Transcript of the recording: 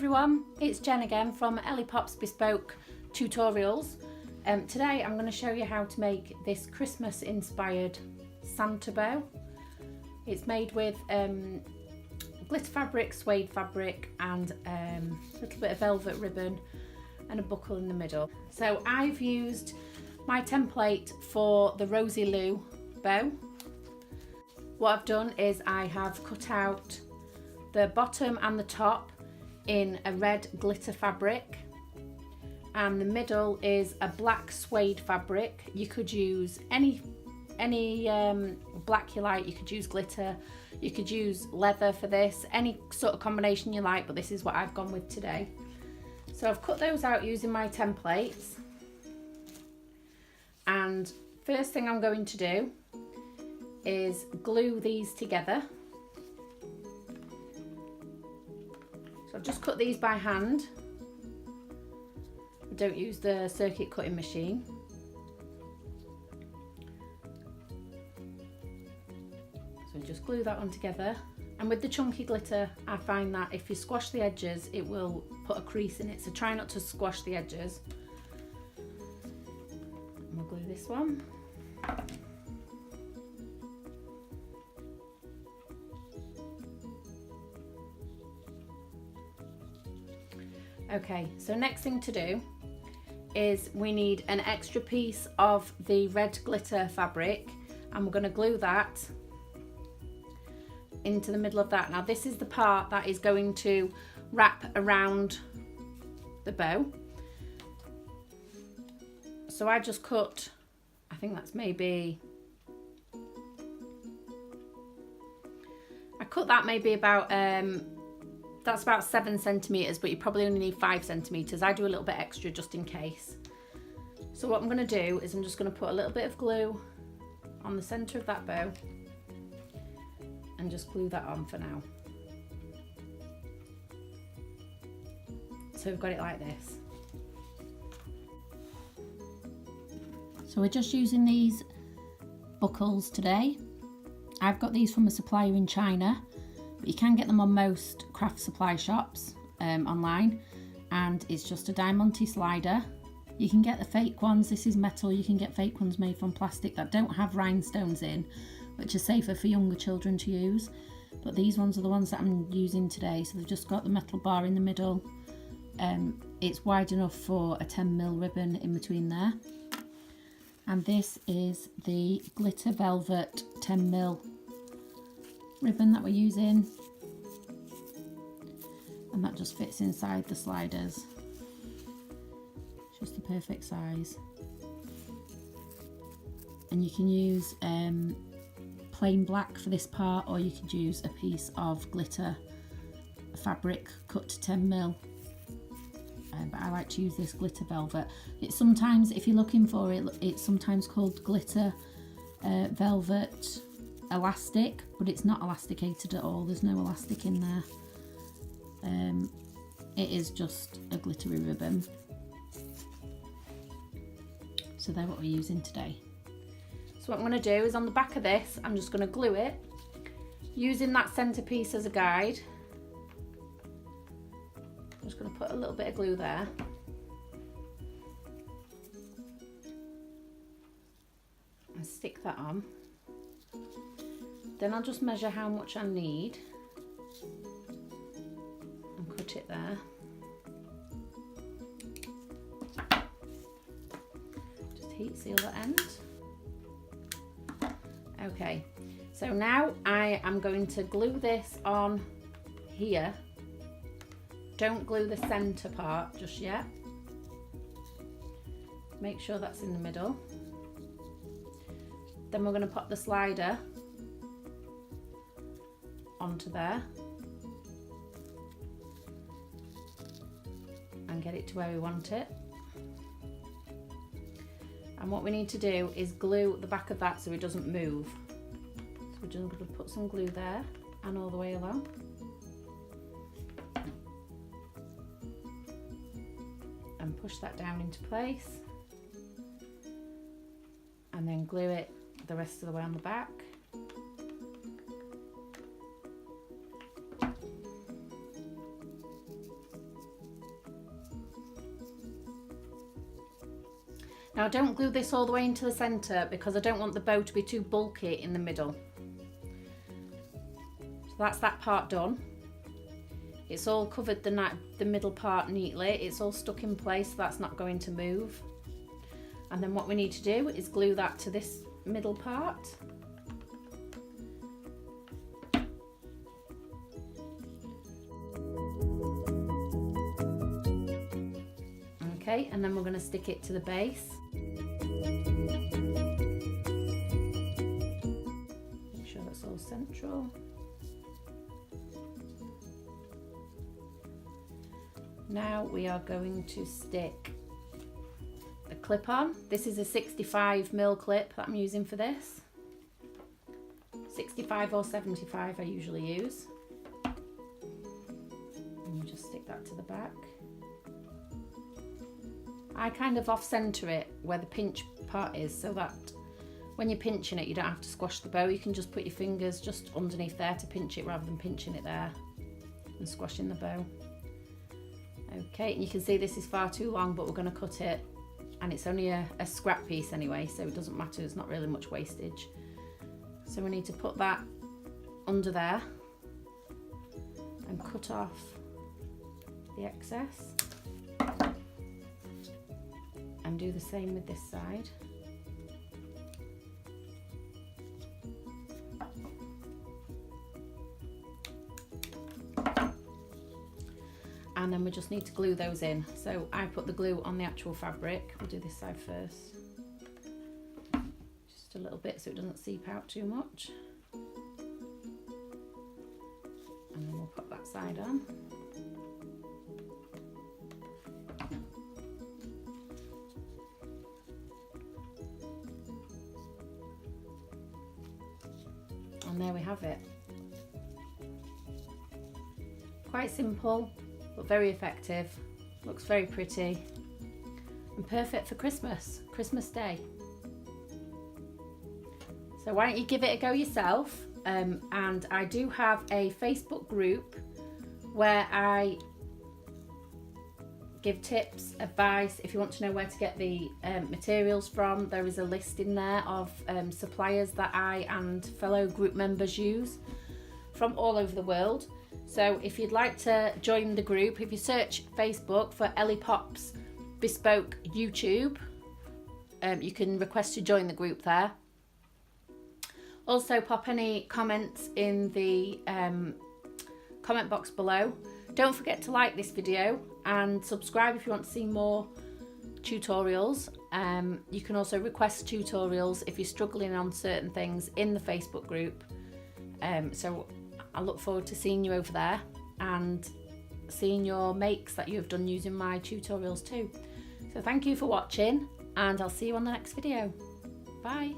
everyone, it's Jen again from Ellie Pop's Bespoke Tutorials. Today I'm going to show you how to make this Christmas inspired Santa bow. It's made with glitter fabric, suede fabric and a little bit of velvet ribbon and a buckle in the middle. So I've used my template for the Rosy Lou bow. What I've done is I have cut out the bottom and the top in a red glitter fabric, and the middle is a black suede fabric. You could use any black you like. You could use glitter, you could use leather for this, any sort of combination you like, but this is what I've gone with today. So I've cut those out using my templates, and first thing I'm going to do is glue these together. So I've just cut these by hand. I don't use the circuit cutting machine. So just glue that on together. And with the chunky glitter, I find that if you squash the edges, it will put a crease in it. So try not to squash the edges. And we'll glue this one. Okay, so next thing to do is we need an extra piece of the red glitter fabric, and we're going to glue that into the middle of that. Now this is the part that is going to wrap around the bow. So I just cut, I think that's maybe, I cut that maybe about that's about 7 centimeters, but you probably only need 5 centimeters. I do a little bit extra just in case. So what I'm going to do is I'm just going to put a little bit of glue on the center of that bow and just glue that on for now. So we've got it like this. So we're just using these buckles today. I've got these from a supplier in China, but you can get them on most craft supply shops online, and it's just a diamante slider. You can get the fake ones. This is metal. You can get fake ones made from plastic that don't have rhinestones in, which are safer for younger children to use, but these ones are the ones that I'm using today. So they've just got the metal bar in the middle. It's wide enough for a 10mm ribbon in between there, and this is the glitter velvet 10mm ribbon that we're using, and that just fits inside the sliders. Just the perfect size. And you can use plain black for this part, or you could use a piece of glitter fabric cut to 10mm, but I like to use this glitter velvet. It's sometimes, if you're looking for it, it's sometimes called glitter velvet elastic, but it's not elasticated at all. There's no elastic in there. It is just a glittery ribbon. So they're what we're using today. So what I'm going to do is on the back of this, I'm just going to glue it using that centerpiece as a guide. I'm just going to put a little bit of glue there. And stick that on. Then I'll just measure how much I need and cut it there. Just heat seal the end. Okay, so now I am going to glue this on here. Don't glue the center part just yet. Make sure that's in the middle. Then we're going to pop the slider onto there and get it to where we want it. And what we need to do is glue the back of that so it doesn't move. So we're just going to put some glue there and all the way along. And push that down into place. And then glue it the rest of the way on the back. Now don't glue this all the way into the centre because I don't want the bow to be too bulky in the middle. So that's that part done. It's all covered the middle part neatly. It's all stuck in place, so that's not going to move. And then what we need to do is glue that to this middle part. Okay, and then we're going to stick it to the base. Make sure that's all central. Now we are going to stick the clip on. This is a 65mm clip that I'm using for this. 65 or 75 I usually use. And you just stick that to the back. I kind of off-centre it where the pinch part is, so that when you're pinching it you don't have to squash the bow. You can just put your fingers just underneath there to pinch it rather than pinching it there and squashing the bow. Okay, and you can see this is far too long, but we're going to cut it, and it's only a scrap piece anyway, so it doesn't matter, it's not really much wastage. So we need to put that under there and cut off the excess. And do the same with this side. And then we just need to glue those in. So I put the glue on the actual fabric. We'll do this side first. Just a little bit so it doesn't seep out too much. And then we'll put that side on. And there we have it. Quite simple, but very effective. Looks very pretty and perfect for Christmas Day. So why don't you give it a go yourself? And I do have a Facebook group where I give tips, advice. If you want to know where to get the materials from, there is a list in there of suppliers that I and fellow group members use from all over the world. So if you'd like to join the group, if you search Facebook for Ellie Pop's Bespoke YouTube, you can request to join the group there. Also pop any comments in the comment box below. Don't forget to like this video and subscribe if you want to see more tutorials. You can also request tutorials if you're struggling on certain things in the Facebook group. So I look forward to seeing you over there and seeing your makes that you have done using my tutorials too. So thank you for watching, and I'll see you on the next video. Bye.